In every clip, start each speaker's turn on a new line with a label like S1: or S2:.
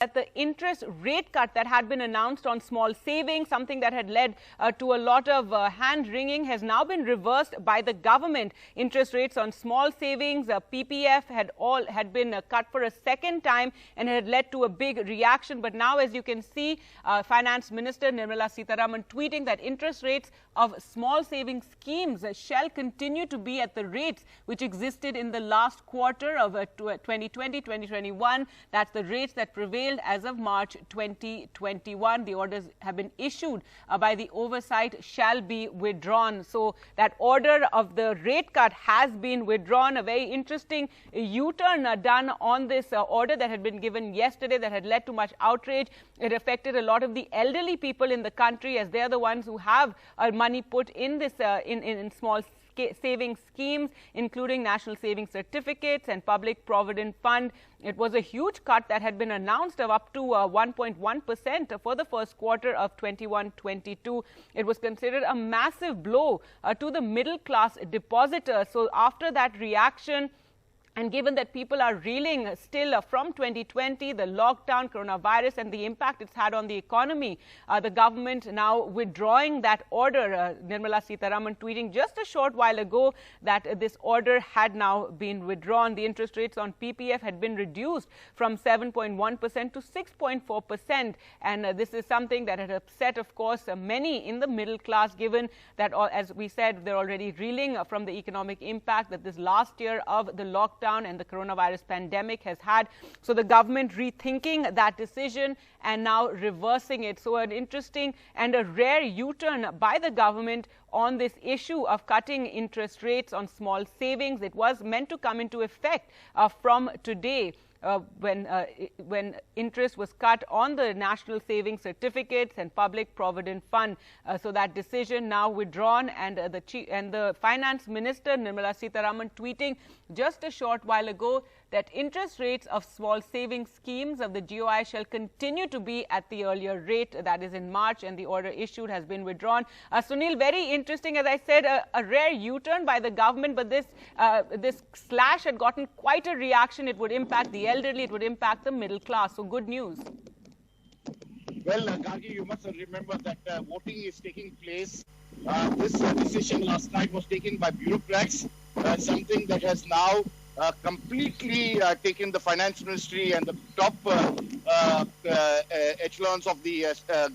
S1: that the interest rate cut that had been announced on small savings, something that had led to a lot of hand-wringing, has now been reversed by the government. Interest rates on small savings, PPF, had been cut for a second time and had led to a big reaction. But now, as you can see, Finance Minister Nirmala Sitharaman tweeting that interest rates of small savings schemes shall continue to be at the rates which existed in the last quarter of 2020-2021. That's the rates that prevailed as of March 2021. The orders have been issued by the oversight shall be withdrawn. So that order of the rate cut has been withdrawn. A very interesting U-turn done on this order that had been given yesterday that had led to much outrage. It affected a lot of the elderly people in the country, as they're the ones who have money put in this in small savings schemes, including national savings certificates and public provident fund. It was a huge cut that had been announced of up to 1.1% for the first quarter of 21-22. It was considered a massive blow to the middle class depositors. So after that reaction, and given that people are reeling still from 2020, the lockdown, coronavirus, and the impact it's had on the economy, the government now withdrawing that order. Nirmala Sitharaman tweeting just a short while ago that this order had now been withdrawn. The interest rates on PPF had been reduced from 7.1% to 6.4%. And this is something that had upset, of course, many in the middle class, given that, as we said, they're already reeling from the economic impact that this last year of the lockdown and the coronavirus pandemic has had. So the government rethinking that decision and now reversing it. So an interesting and a rare U-turn by the government on this issue of cutting interest rates on small savings. It was meant to come into effect from today. When interest was cut on the national savings certificates and public provident fund. So that decision now withdrawn, and the finance minister Nirmala Sitharaman tweeting just a short while ago that interest rates of small savings schemes of the GOI shall continue to be at the earlier rate, that is in March, and the order issued has been withdrawn. Sunil, very interesting, as I said, a rare U-turn by the government, but this slash had gotten quite a reaction. It would impact the elderly, it would impact the middle class. So good news.
S2: Well, Gargi, you must remember that voting is taking place. This decision last night was taken by bureaucrats, something that has now completely taken the finance ministry and the top echelons of the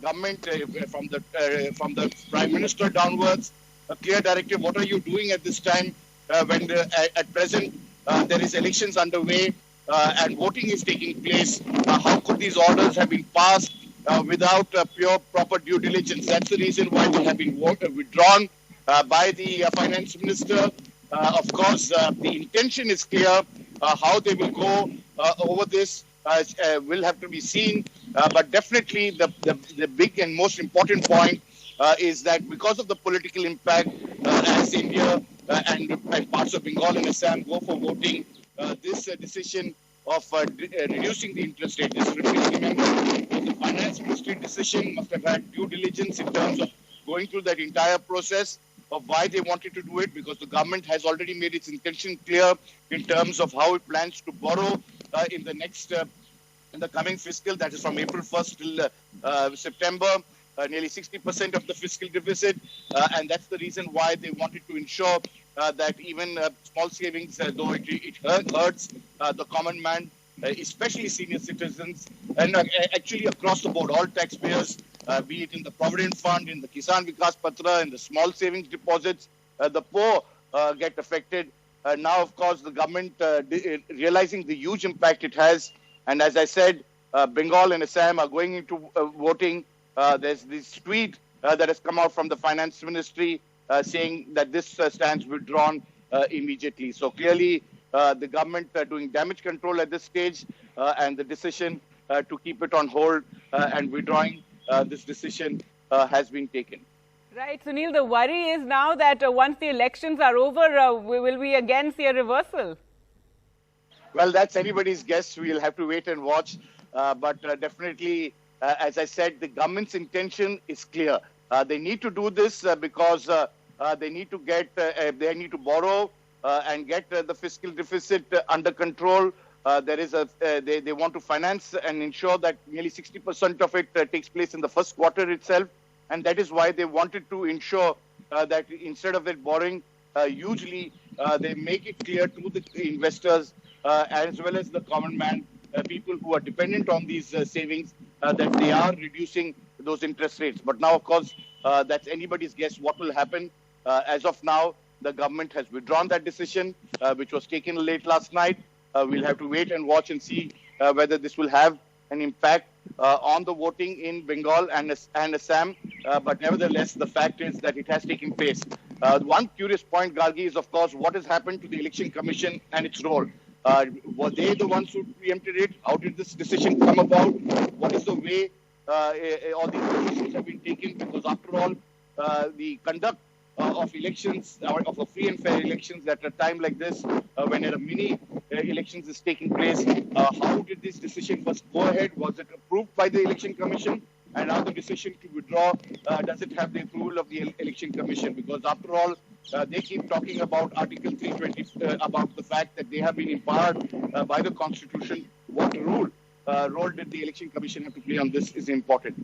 S2: government, from the prime minister downwards. A clear directive. What are you doing at this time when at present there is elections underway and voting is taking place? How could these orders have been passed without proper due diligence? That's the reason why they have been withdrawn by the finance minister. Of course, the intention is clear. How they will go over this will have to be seen. But definitely the big and most important point is that because of the political impact, as India and parts of Bengal and Assam go for voting, this decision of reducing the interest rate, remember, the finance ministry decision must have had due diligence in terms of going through that entire process of why they wanted to do it, because the government has already made its intention clear in terms of how it plans to borrow in the coming fiscal, that is from April 1st till September, nearly 60% of the fiscal deficit, and that's the reason why they wanted to ensure that even small savings, though it hurts the common man, especially senior citizens, and actually across the board, all taxpayers, be it in the Provident Fund, in the Kisan Vikas Patra, in the small savings deposits, the poor get affected. Now, of course, the government realizing the huge impact it has, and as I said, Bengal and Assam are going into voting. There's this tweet that has come out from the finance ministry saying that this stands withdrawn immediately. So clearly, the government doing damage control at this stage, and the decision to keep it on hold and withdrawing this decision has been taken.
S1: Right, Sunil, the worry is now that once the elections are over, will we again see a reversal?
S2: Well, that's anybody's guess. We'll have to wait and watch. But definitely, as I said, the government's intention is clear. They need to do this because they need to borrow and get the fiscal deficit under control. there is they want to finance and ensure that nearly 60% of it takes place in the first quarter itself. And that is why they wanted to ensure that instead of that borrowing hugely, they make it clear to the investors as well as the common man, people who are dependent on these savings, that they are reducing those interest rates. But now, of course, that's anybody's guess what will happen. As of now, the government has withdrawn that decision, which was taken late last night. We'll have to wait and watch and see whether this will have an impact on the voting in Bengal and Assam. But nevertheless, the fact is that it has taken place. One curious point, Gargi, is, of course, what has happened to the Election Commission and its role. Were they the ones who preempted it? How did this decision come about? What is the way all these decisions have been taken? Because after all, the conduct of elections, of a free and fair elections at a time like this, when there are many elections is taking place, how did this decision first go ahead? Was it approved by the Election Commission? And now the decision to withdraw, does it have the approval of the Election Commission? Because after all, they keep talking about Article 320, about the fact that they have been empowered by the Constitution. What role did the Election Commission have to play on this is important.